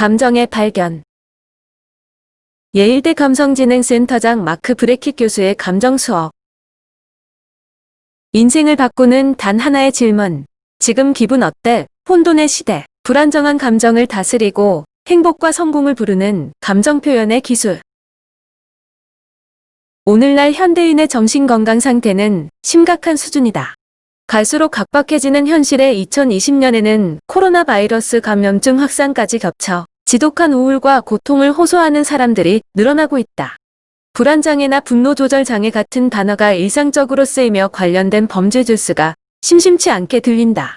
감정의 발견. 예일대 감성진흥센터장 마크 브레킷 교수의 감정 수업. 인생을 바꾸는 단 하나의 질문. 지금 기분 어때? 혼돈의 시대. 불안정한 감정을 다스리고 행복과 성공을 부르는 감정 표현의 기술. 오늘날 현대인의 정신건강 상태는 심각한 수준이다. 갈수록 각박해지는 현실에 2020년에는 코로나 바이러스 감염증 확산까지 겹쳐 지독한 우울과 고통을 호소하는 사람들이 늘어나고 있다. 불안장애나 분노조절장애 같은 단어가 일상적으로 쓰이며 관련된 범죄 뉴스가 심심치 않게 들린다.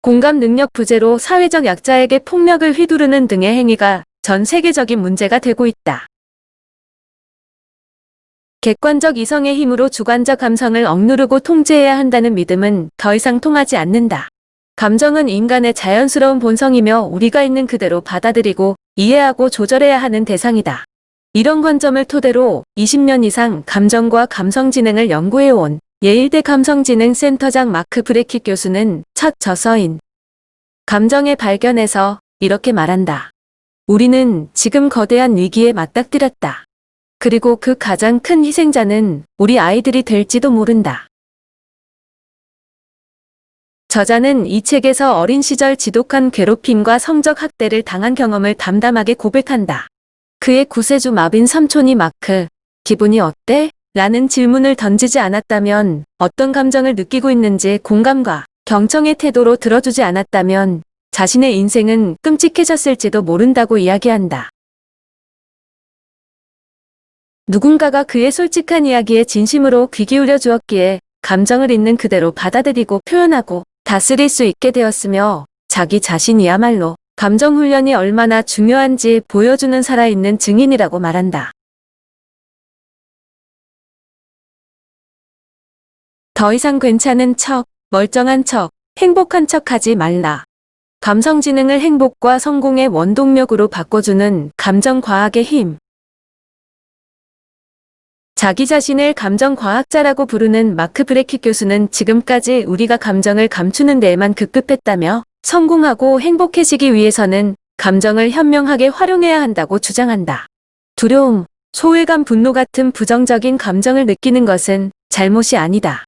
공감 능력 부재로 사회적 약자에게 폭력을 휘두르는 등의 행위가 전 세계적인 문제가 되고 있다. 객관적 이성의 힘으로 주관적 감성을 억누르고 통제해야 한다는 믿음은 더 이상 통하지 않는다. 감정은 인간의 자연스러운 본성이며 우리가 있는 그대로 받아들이고 이해하고 조절해야 하는 대상이다. 이런 관점을 토대로 20년 이상 감정과 감성지능을 연구해온 예일대 감성지능센터장 마크 브레킷 교수는 첫 저서인 감정의 발견에서 이렇게 말한다. 우리는 지금 거대한 위기에 맞닥뜨렸다. 그리고 그 가장 큰 희생자는 우리 아이들이 될지도 모른다. 저자는 이 책에서 어린 시절 지독한 괴롭힘과 성적 학대를 당한 경험을 담담하게 고백한다. 그의 구세주 마빈 삼촌이 마크, 기분이 어때? 라는 질문을 던지지 않았다면, 어떤 감정을 느끼고 있는지 공감과 경청의 태도로 들어주지 않았다면 자신의 인생은 끔찍해졌을지도 모른다고 이야기한다. 누군가가 그의 솔직한 이야기에 진심으로 귀 기울여 주었기에 감정을 있는 그대로 받아들이고 표현하고 다스릴 수 있게 되었으며 자기 자신이야말로 감정 훈련이 얼마나 중요한지 보여주는 살아있는 증인이라고 말한다. 더 이상 괜찮은 척, 멀쩡한 척, 행복한 척 하지 말라. 감성지능을 행복과 성공의 원동력으로 바꿔주는 감정과학의 힘. 자기 자신을 감정과학자라고 부르는 마크 브레킷 교수는 지금까지 우리가 감정을 감추는 데에만 급급했다며 성공하고 행복해지기 위해서는 감정을 현명하게 활용해야 한다고 주장한다. 두려움, 소외감, 분노 같은 부정적인 감정을 느끼는 것은 잘못이 아니다.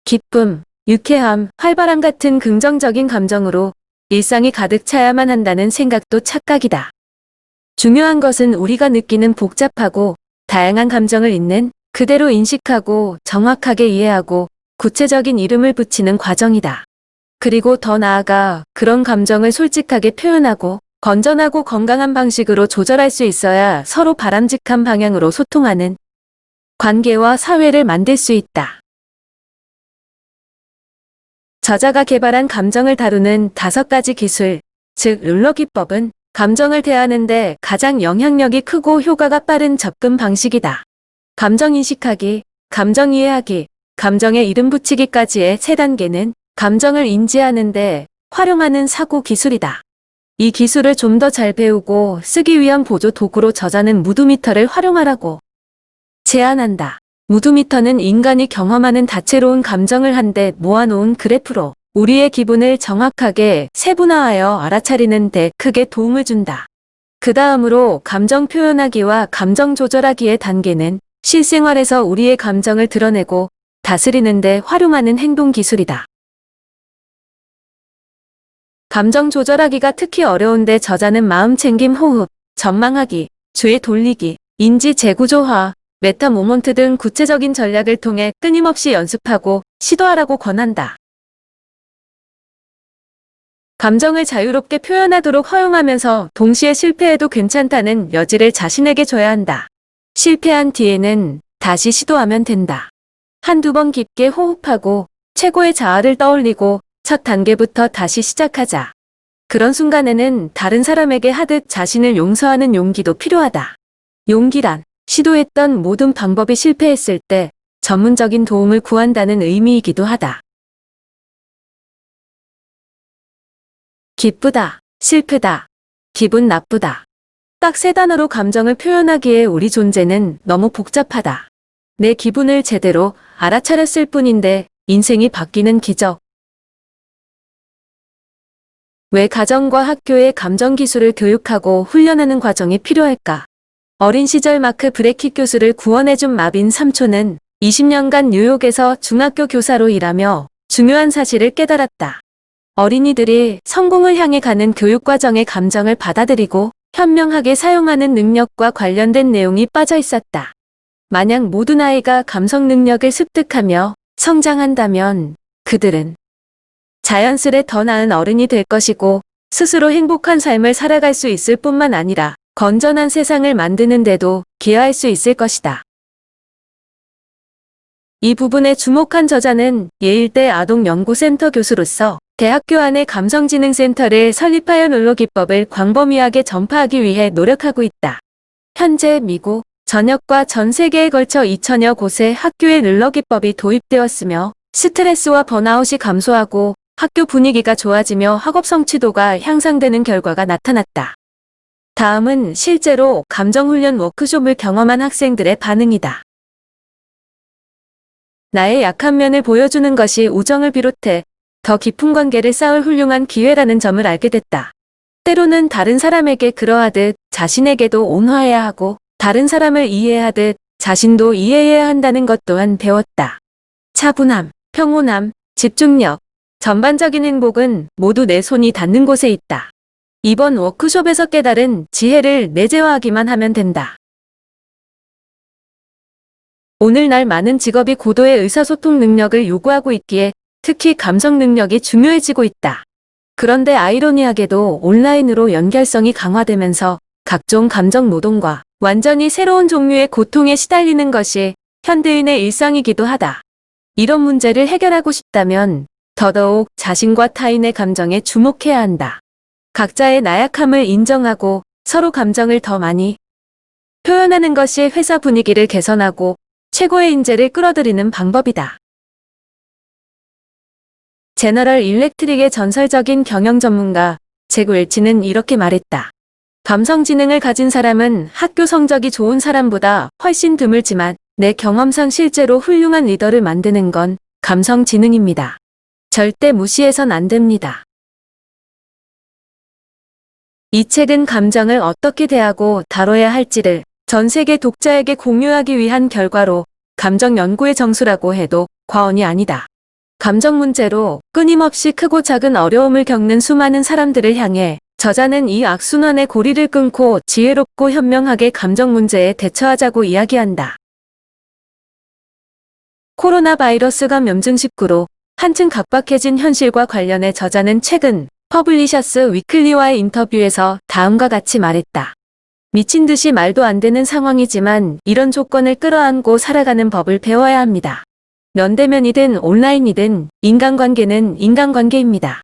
기쁨, 유쾌함, 활발함 같은 긍정적인 감정으로 일상이 가득 차야만 한다는 생각도 착각이다. 중요한 것은 우리가 느끼는 복잡하고 다양한 감정을 있는 그대로 인식하고 정확하게 이해하고 구체적인 이름을 붙이는 과정이다. 그리고 더 나아가 그런 감정을 솔직하게 표현하고 건전하고 건강한 방식으로 조절할 수 있어야 서로 바람직한 방향으로 소통하는 관계와 사회를 만들 수 있다. 저자가 개발한 감정을 다루는 5가지 기술, 즉 룰러 기법은 감정을 대하는데 가장 영향력이 크고 효과가 빠른 접근 방식이다. 감정 인식하기, 감정 이해하기, 감정에 이름 붙이기까지의 3단계는 감정을 인지하는데 활용하는 사고 기술이다. 이 기술을 좀 더 잘 배우고 쓰기 위한 보조 도구로 저자는 무드미터를 활용하라고 제안한다. 무드미터는 인간이 경험하는 다채로운 감정을 한데 모아놓은 그래프로 우리의 기분을 정확하게 세분화하여 알아차리는 데 크게 도움을 준다. 그 다음으로 감정 표현하기와 감정 조절하기의 단계는 실생활에서 우리의 감정을 드러내고 다스리는 데 활용하는 행동 기술이다. 감정 조절하기가 특히 어려운데 저자는 마음챙김, 호흡, 전망하기, 죄 돌리기, 인지 재구조화, 메타 모먼트 등 구체적인 전략을 통해 끊임없이 연습하고 시도하라고 권한다. 감정을 자유롭게 표현하도록 허용하면서 동시에 실패해도 괜찮다는 여지를 자신에게 줘야 한다. 실패한 뒤에는 다시 시도하면 된다. 한두 번 깊게 호흡하고 최고의 자아를 떠올리고 첫 단계부터 다시 시작하자. 그런 순간에는 다른 사람에게 하듯 자신을 용서하는 용기도 필요하다. 용기란 시도했던 모든 방법이 실패했을 때 전문적인 도움을 구한다는 의미이기도 하다. 기쁘다, 슬프다, 기분 나쁘다. 딱 3단어로 감정을 표현하기에 우리 존재는 너무 복잡하다. 내 기분을 제대로 알아차렸을 뿐인데 인생이 바뀌는 기적. 왜 가정과 학교에 감정 기술을 교육하고 훈련하는 과정이 필요할까? 어린 시절 마크 브레킷 교수를 구원해준 마빈 삼촌은 20년간 뉴욕에서 중학교 교사로 일하며 중요한 사실을 깨달았다. 어린이들이 성공을 향해 가는 교육 과정의 감정을 받아들이고 현명하게 사용하는 능력과 관련된 내용이 빠져 있었다. 만약 모든 아이가 감성 능력을 습득하며 성장한다면 그들은 자연스레 더 나은 어른이 될 것이고 스스로 행복한 삶을 살아갈 수 있을 뿐만 아니라 건전한 세상을 만드는 데도 기여할 수 있을 것이다. 이 부분에 주목한 저자는 예일대 아동연구센터 교수로서 대학교 안에 감성지능센터를 설립하여 룰러 기법을 광범위하게 전파하기 위해 노력하고 있다. 현재 미국, 전역과 전 세계에 걸쳐 2000여 곳의 학교에 룰러 기법이 도입되었으며 스트레스와 번아웃이 감소하고 학교 분위기가 좋아지며 학업 성취도가 향상되는 결과가 나타났다. 다음은 실제로 감정훈련 워크숍을 경험한 학생들의 반응이다. 나의 약한 면을 보여주는 것이 우정을 비롯해 더 깊은 관계를 쌓을 훌륭한 기회라는 점을 알게 됐다. 때로는 다른 사람에게 그러하듯 자신에게도 온화해야 하고 다른 사람을 이해하듯 자신도 이해해야 한다는 것 또한 배웠다. 차분함, 평온함, 집중력, 전반적인 행복은 모두 내 손이 닿는 곳에 있다. 이번 워크숍에서 깨달은 지혜를 내재화하기만 하면 된다. 오늘날 많은 직업이 고도의 의사소통 능력을 요구하고 있기에 특히 감성 능력이 중요해지고 있다. 그런데 아이러니하게도 온라인으로 연결성이 강화되면서 각종 감정 노동과 완전히 새로운 종류의 고통에 시달리는 것이 현대인의 일상이기도 하다. 이런 문제를 해결하고 싶다면 더더욱 자신과 타인의 감정에 주목해야 한다. 각자의 나약함을 인정하고 서로 감정을 더 많이 표현하는 것이 회사 분위기를 개선하고 최고의 인재를 끌어들이는 방법이다. 제너럴 일렉트릭의 전설적인 경영 전문가 잭 웰치는 이렇게 말했다. 감성지능을 가진 사람은 학교 성적이 좋은 사람보다 훨씬 드물지만 내 경험상 실제로 훌륭한 리더를 만드는 건 감성지능입니다. 절대 무시해선 안 됩니다. 이 책은 감정을 어떻게 대하고 다뤄야 할지를 전 세계 독자에게 공유하기 위한 결과로 감정 연구의 정수라고 해도 과언이 아니다. 감정 문제로 끊임없이 크고 작은 어려움을 겪는 수많은 사람들을 향해 저자는 이 악순환의 고리를 끊고 지혜롭고 현명하게 감정 문제에 대처하자고 이야기한다. 코로나 바이러스 감염증 19로 한층 각박해진 현실과 관련해 저자는 최근 퍼블리셔스 위클리와의 인터뷰에서 다음과 같이 말했다. 미친 듯이 말도 안 되는 상황이지만 이런 조건을 끌어안고 살아가는 법을 배워야 합니다. 면대면이든 온라인이든 인간관계는 인간관계입니다.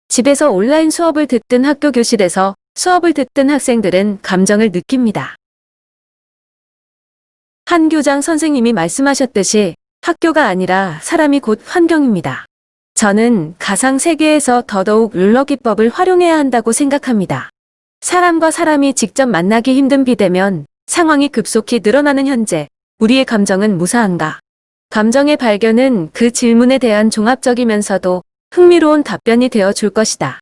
집에서 온라인 수업을 듣든 학교 교실에서 수업을 듣든 학생들은 감정을 느낍니다. 한 교장 선생님이 말씀하셨듯이 학교가 아니라 사람이 곧 환경입니다. 저는 가상 세계에서 더더욱 룰러 기법을 활용해야 한다고 생각합니다. 사람과 사람이 직접 만나기 힘든 비대면 상황이 급속히 늘어나는 현재 우리의 감정은 무사한가? 감정의 발견은 그 질문에 대한 종합적이면서도 흥미로운 답변이 되어 줄 것이다.